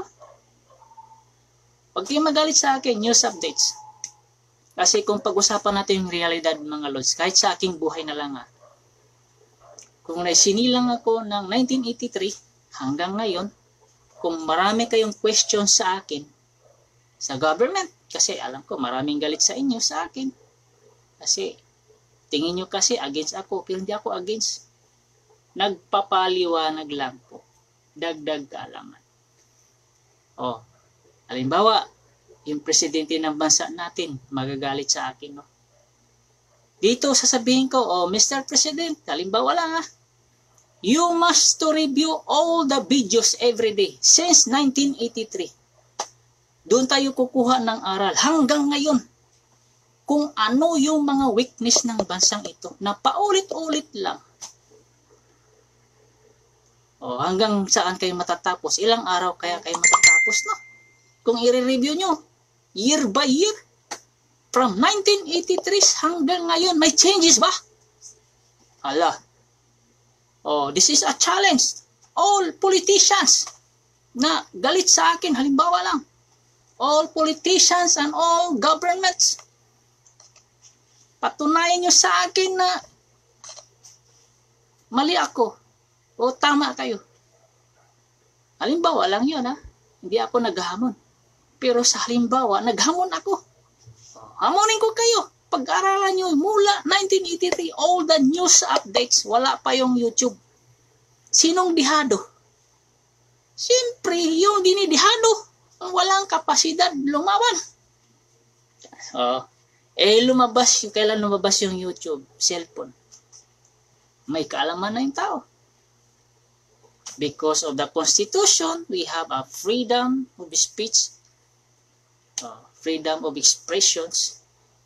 Huwag kayong magalit sa akin, news updates. Kasi kung pag-usapan natin yung realidad, mga lods, kahit sa aking buhay na lang kung naisinilang ako ng 1983 hanggang ngayon, kung marami kayong questions sa akin, sa government, kasi alam ko maraming galit sa inyo sa akin. Kasi tingin nyo kasi against ako, pero hindi ako against. Nagpapaliwanag lang po. Dagdag kaalaman. Halimbawa, yung presidente ng bansa natin, magagalit sa akin. Dito sasabihin ko, Mr. President, halimbawa lang you must to review all the videos every day since 1983. Doon tayo kukuha ng aral hanggang ngayon kung ano yung mga weakness ng bansang ito na paulit-ulit lang. Hanggang saan kayo matatapos? Ilang araw kaya kayo matatapos, no? Kung i-review nyo, year by year, from 1983 hanggang ngayon, may changes ba? This is a challenge. All politicians na galit sa akin, halimbawa lang, all politicians and all governments, patunayan nyo sa akin na mali ako o tama kayo. Halimbawa lang yun, hindi ako naghamon. Pero sa halimbawa, naghamon ako. Hamonin ko kayo. Pag-aralan nyo mula 1983, all the news updates, wala pa yung YouTube. Sinong dihado? Siyempre, yung dinidihado, walang kapasidad lumaban. Kailan lumabas yung YouTube? Cellphone. May kaalaman na yung tao. Because of the Constitution, we have a freedom of speech, freedom of expressions.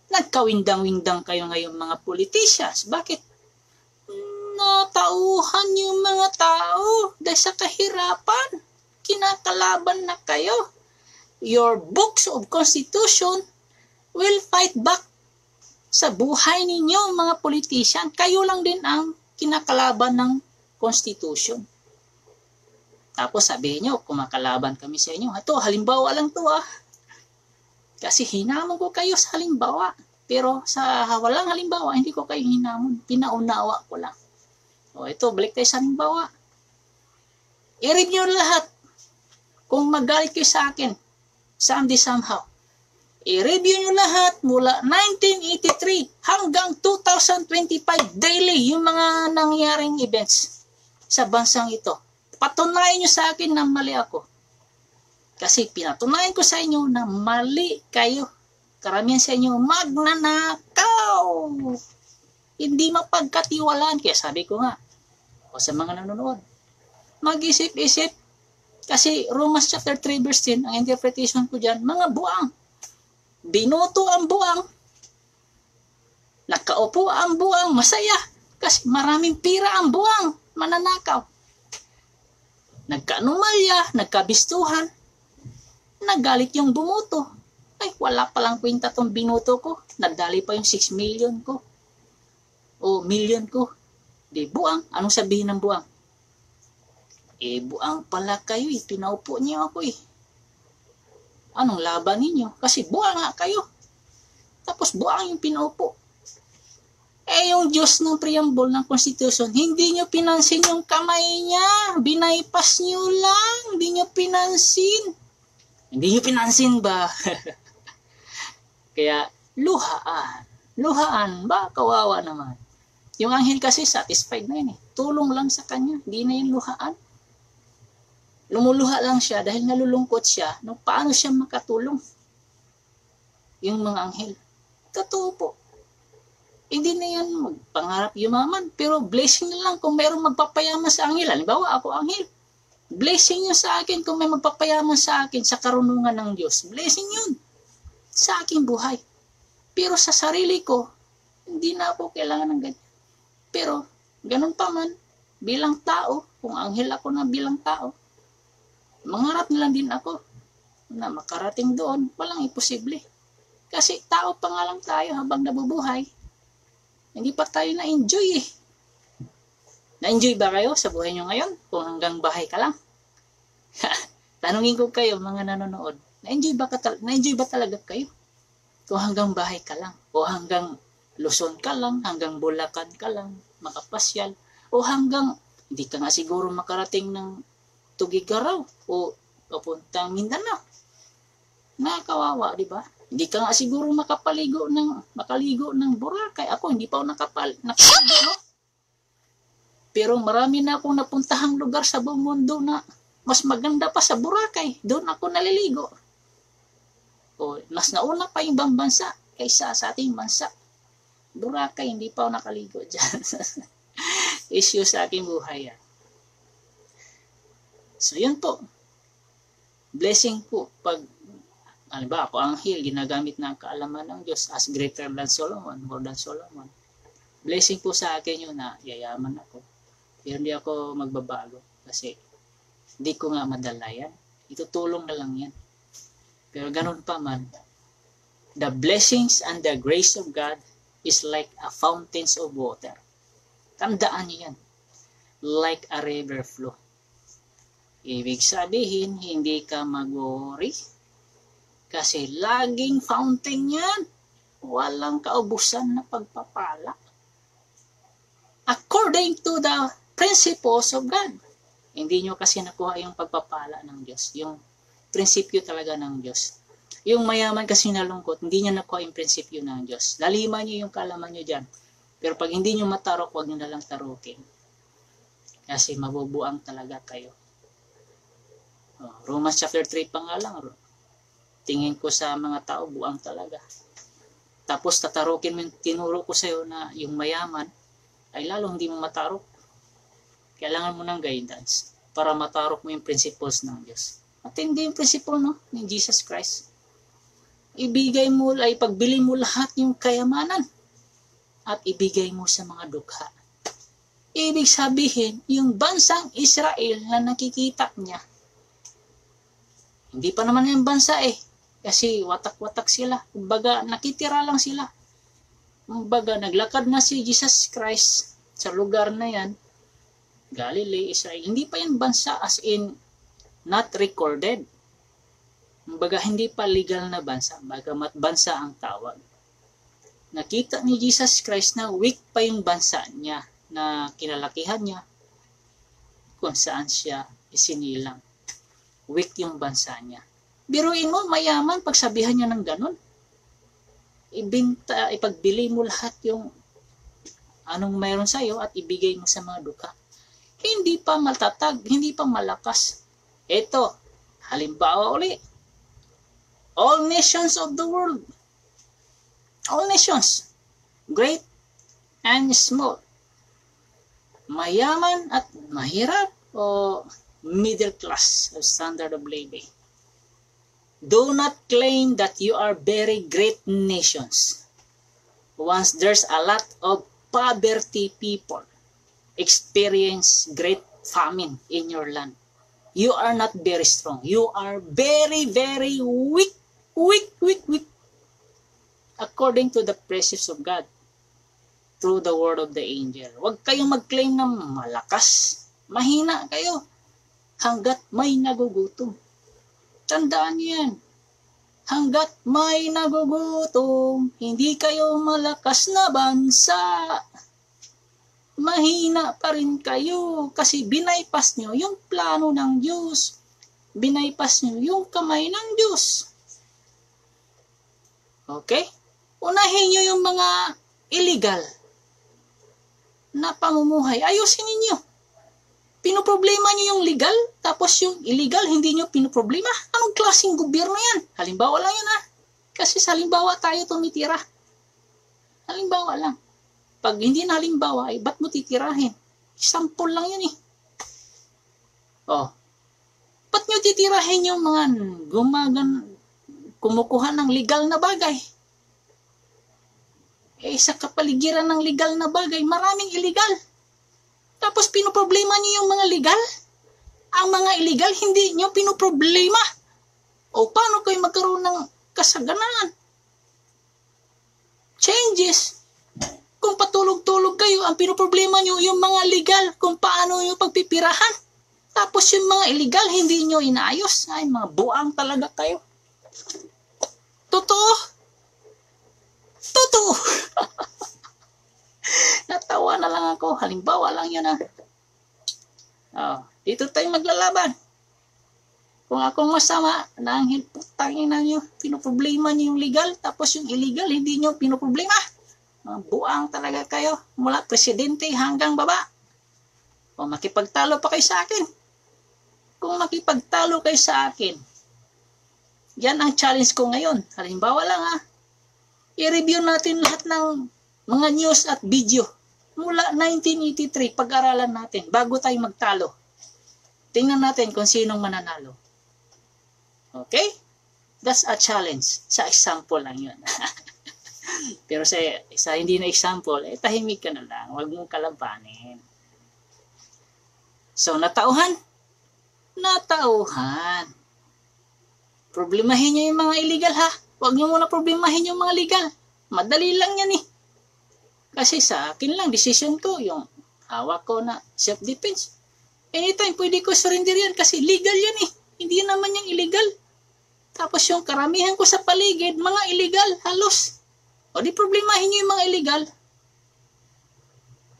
Nagkawindang-windang kayo ngayon mga politicians. Bakit? Natauhan yung mga tao dahil sa kahirapan. Kinakalaban na kayo. Your books of Constitution will fight back sa buhay ninyo mga politician. Kayo lang din ang kinakalaban ng Constitution. Tapos sabihin nyo, kumakalaban kami sa inyo. Ito, halimbawa lang to Kasi hinamon ko kayo sa halimbawa. Pero sa walang halimbawa, hindi ko kayo hinamon. Pinaunawa ko lang. Ito, balik tayo sa halimbawa. I-review lahat. Kung magalit kayo sa akin, someday somehow. I-review nyo lahat mula 1983 hanggang 2025 daily yung mga nangyaring events sa bansang ito. Patunayan nyo sa akin na mali ako. Kasi pinatunayan ko sa inyo na mali kayo. Karamihan sa inyo magnanakaw. Hindi mapagkatiwalaan. Kaya sabi ko nga, sa mga nanonood, mag-isip-isip. Kasi Romans chapter 3 verse 10, ang interpretation ko dyan, mga buang. Binoto ang buang. Nakaupo ang buang. Masaya. Kasi maraming pira ang buang. Mananakaw. Nagka-anomalya, nagkabistuhan, nagalit yung bumuto. Ay, wala palang kwenta tong binuto ko. Nadali pa yung 6 million ko. O million ko. Di, buang. Anong sabihin ng buang? Buang pala kayo. Pinaupo niyo ako Anong laban ninyo? Kasi buang nga kayo. Tapos buang yung pinaupo. Yung Diyos ng preamble ng Constitution, hindi nyo pinansin yung kamay niya. Binaypas nyo lang. Hindi nyo pinansin. Hindi nyo pinansin ba? Kaya, luhaan. Luhaan ba? Kawawa naman. Yung anghel kasi satisfied na yun Tulong lang sa kanya. Hindi na yung luhaan. Lumuluha lang siya dahil nalulungkot siya. Paano siya makatulong? Yung mga anghel. Totoo po. Hindi na yan magpangarap yumaman. Pero blessing na lang kung mayroong magpapayaman sa anghel. Halimbawa, ako anghel. Blessing nyo sa akin kung may magpapayaman sa akin sa karunungan ng Diyos. Blessing yun sa aking buhay. Pero sa sarili ko, hindi na ako kailangan ng ganyan. Pero, ganun pa man, bilang tao, kung anghel ako na bilang tao, mangarap na lang din ako na makarating doon. Walang imposible. Kasi tao pa nga lang tayo habang nabubuhay. Hindi pa tayo na-enjoy Na-enjoy ba kayo sa buhay nyo ngayon? Kung hanggang bahay ka lang? Tanungin ko kayo, mga nanonood, na-enjoy ba talaga kayo? O hanggang bahay ka lang? O hanggang Luzon ka lang? Hanggang Bulacan ka lang? Makapasyal? O hanggang, hindi ka nga siguro makarating ng Tugigaraw o papuntang Mindanao? Nakakawawa, di ba? Hindi ka nga siguro makaligo ng Boracay. Ako, hindi pa ako nakaligo, no? Pero marami na akong napuntahang lugar sa buong mundo na mas maganda pa sa Boracay. Doon ako naliligo. O, mas nauna pa yung ibang bansa kaysa sa ating bansa. Boracay, hindi pa ako nakaligo dyan. Issue sa aking buhay yan. So, yun po. Blessing po. Pag, ano ba, ako anghel, ginagamit ng kaalaman ng Diyos as greater than Solomon, more than Solomon. Blessing po sa akin yun na yayaman ako. Pero hindi ako magbabago kasi hindi ko nga madala yan. Itutulong na lang yan. Pero ganun pa man, the blessings and the grace of God is like a fountains of water. Tandaan niyo yan. Like a river flow. Ibig sabihin, hindi ka mag-worry kasi laging fountain yan. Walang kaubusan na pagpapala. According to the principles of God. Hindi nyo kasi nakuha yung pagpapala ng Diyos. Yung prinsipyo talaga ng Diyos. Yung mayaman kasi nalungkot, hindi nyo nakuha yung prinsipyo ng Diyos. Laliman nyo yung kalaman nyo dyan. Pero pag hindi nyo matarok, huwag nyo nalang tarukin. Kasi mabubuang talaga kayo. Romans chapter 3 pa nga lang. Tingin ko sa mga tao, buang talaga. Tapos tatarukin mo yung tinuro ko sa'yo na yung mayaman, ay lalo hindi mo matarok. Kailangan mo ng guidance para matarok mo yung principles ng Diyos. At hindi yung principle, no, ni Jesus Christ. Ibigay mo, ay pagbili mo lahat yung kayamanan at ibigay mo sa mga dukha. Ibig sabihin, yung bansang Israel na nakikita niya, hindi pa naman yung bansa kasi watak-watak sila. Kumbaga, nakitira lang sila. Kumbaga, naglakad na si Jesus Christ sa lugar na yan, Galilee, Israel. Hindi pa yan bansa as in not recorded. Kumbaga, hindi pa legal na bansa. Bagamat bansa ang tawag. Nakita ni Jesus Christ na weak pa yung bansa niya na kinalakihan niya kung saan siya isinilang. Weak yung bansa niya. Biruin mo, mayaman, pagsabihan niya ng ganun. Ipagbili mo lahat yung anong mayroon sa'yo at ibigay mo sa mga dukha. Hindi pa matatag, hindi pa malakas. Ito, halimbawa uli. All nations of the world. All nations. Great and small. Mayaman at mahirap o middle class standard of living. Do not claim that you are very great nations. Once there's a lot of poverty people experience great famine in your land. You are not very strong. You are very, very weak. Weak. According to the precepts of God. Through the word of the angel. Huwag kayong mag-claim na malakas. Mahina kayo. Hanggat may nagugutom. Tandaan yan. Hanggat may nagugutom, hindi kayo malakas na bansa. Mahina pa rin kayo kasi binaypas nyo yung plano ng Diyos. Binaypas nyo yung kamay ng Diyos. Okay? Unahin nyo yung mga illegal na pamumuhay. Ayusin ninyo. Pinoproblema nyo yung legal, tapos yung illegal, hindi nyo pinoproblema. Anong klaseng gobyerno yan? Halimbawa lang yun Kasi sa halimbawa tayo tumitira. Halimbawa lang. Pag hindi na halimbawa, ba't mo titirahin? Sample lang yun Ba't nyo titirahin yung mga kumukuha ng legal na bagay? Sa kapaligiran ng legal na bagay, maraming illegal. Tapos pinoproblema niyo yung mga legal? Ang mga illegal, hindi niyo pinoproblema. O paano kayo magkaroon ng kasaganaan? Changes. Kung patulog-tulog kayo, ang pinoproblema niyo yung mga legal kung paano yung pagpipirahan. Tapos yung mga illegal, hindi nyo inaayos. Ay, mga buang talaga kayo. Totoo. Totoo. Natawa na lang ako. Halimbawa lang yun dito tayo maglalaban. Kung akong masama, nang putangin na nyo, pinoproblema nyo yung legal, tapos yung illegal, hindi nyo pinoproblema. Mga buang talaga kayo. Mula presidente hanggang baba. O makipagtalo pa kayo sa akin. Kung makipagtalo kayo sa akin, yan ang challenge ko ngayon. Halimbawa lang i-review natin lahat ng mga news at video. Mula 1983, pag-aralan natin bago tayo magtalo. Tingnan natin kung sinong mananalo. Okay? That's a challenge. Sa example lang yun. Pero sa hindi na example, tahimik ka na lang. Huwag mong kalabanin. So, natauhan? Natauhan. Problemahin nyo yung mga illegal Huwag nyo muna problemahin yung mga legal. Madali lang yan Kasi sa akin lang, decision ko, yung hawak ko na self-defense. Anytime, pwede ko surrender yan kasi legal yan Hindi naman yung illegal. Tapos yung karamihan ko sa paligid, mga illegal, halos. O di problemahin nyo yung mga illegal.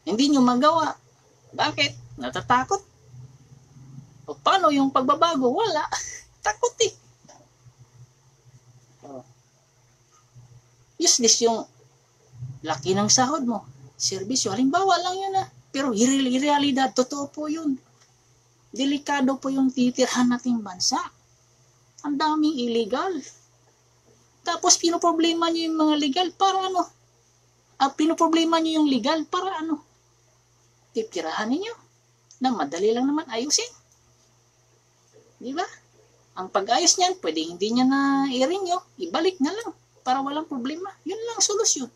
Hindi nyo magawa. Bakit? Natatakot. O paano yung pagbabago? Wala. Takot Useless yung laki ng sahod mo. Serbisyo. Halimbawa lang yun Pero realidad, totoo po yun. Delikado po yung titirhan nating bansa. Ang daming illegal. Tapos pinoproblema nyo yung mga legal para pinoproblema nyo yung legal para titirahan ninyo. Na madali lang naman ayusin. Di ba? Ang pag-ayos niyan, pwede hindi niya na i-renew, ibalik na lang para walang problema. Yun lang solusyon.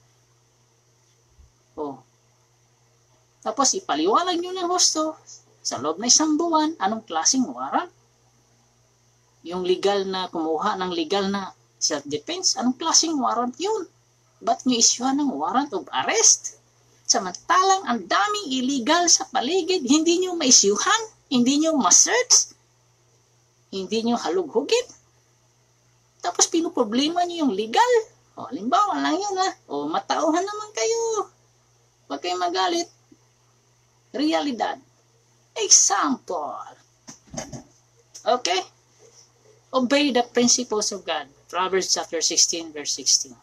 Tapos ipaliwanag nyo ng husto sa loob na 1 buwan, anong klaseng warrant? Yung legal na kumuha ng legal na self-defense, anong klaseng warrant yun? Ba't nyo isyuhan ng warrant of arrest? Samantalang ang daming illegal sa paligid, hindi nyo maisyuhan, hindi nyo ma-search, hindi nyo halughugin. Tapos pinoproblema nyo yung legal. Halimbawa lang yun matauhan naman kayo. Huwag kayong magalit. Realidad. Example. Okay? Obey the principles of God. Proverbs chapter 16, verse 16.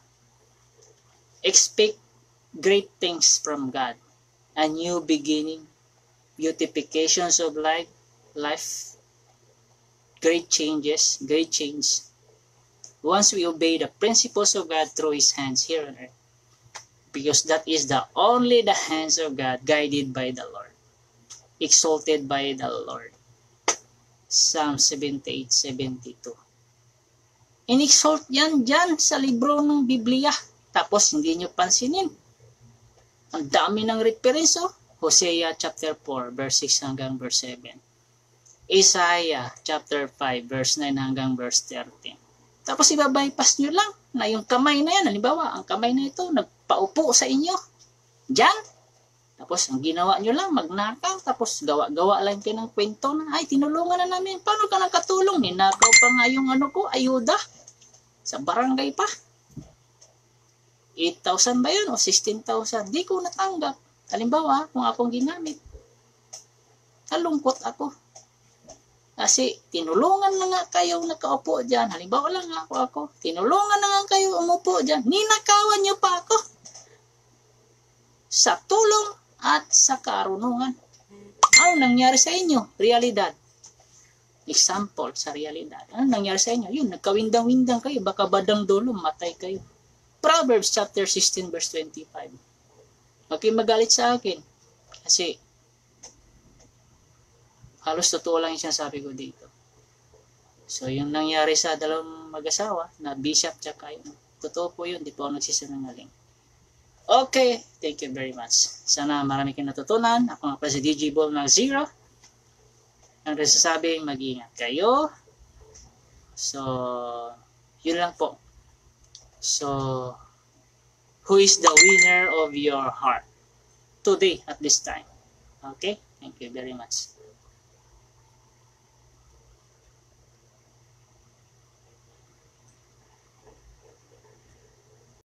Expect great things from God. A new beginning. Beautifications of life. Great changes. Great change. Once we obey the principles of God through His hands here on earth. Because that is the hands of God guided by the Lord. Exalted by the Lord. Psalm 78:72. In-exalt yan dyan sa libro ng Biblia. Tapos hindi nyo pansinin. Ang dami ng reference Hosea chapter 4 verse 6 hanggang verse 7. Isaiah chapter 5 verse 9 hanggang verse 13. Tapos ibabypass nyo lang na yung kamay na yan. Halimbawa, ang kamay na ito nagpaupo sa inyo. Diyan. Tapos ang ginawa nyo lang, magnakaw. Tapos gawa-gawa lang kayo ng kwento na, ay, tinulungan na namin. Paano ka nakatulong? Ninakaw pa nga yung ayuda. Sa barangay pa. 8,000 ba yun? O 16,000? Di ko natanggap. Halimbawa, kung akong ginamit. Nalungkot ako. Kasi tinulungan na nga kayo nakaupo dyan. Halimbawa lang ako. Tinulungan na nga kayo umupo dyan. Ninakawan nyo pa ako. Sa tulong at sa karunungan. Ano nangyari sa inyo? Realidad. Example sa realidad. Ano nangyari sa inyo? Yun, nagkawindang-windang kayo. Baka badang dulo, matay kayo. Proverbs chapter 16 verse 25. Huwag kayong magalit sa akin. Kasi halos totoo lang yung sinasabi ko dito. So, yung nangyari sa dalawang mag-asawa na bishop tsaka yun. Totoo po yun. Di po ako nagsisinungaling. Okay. Thank you very much. Sana marami kayong natutunan. Ako nga pala si DJ Ball ng Zero. Ang nasasabing mag-ingat kayo. So, yun lang po. So, who is the winner of your heart? Today, at this time. Okay? Thank you very much.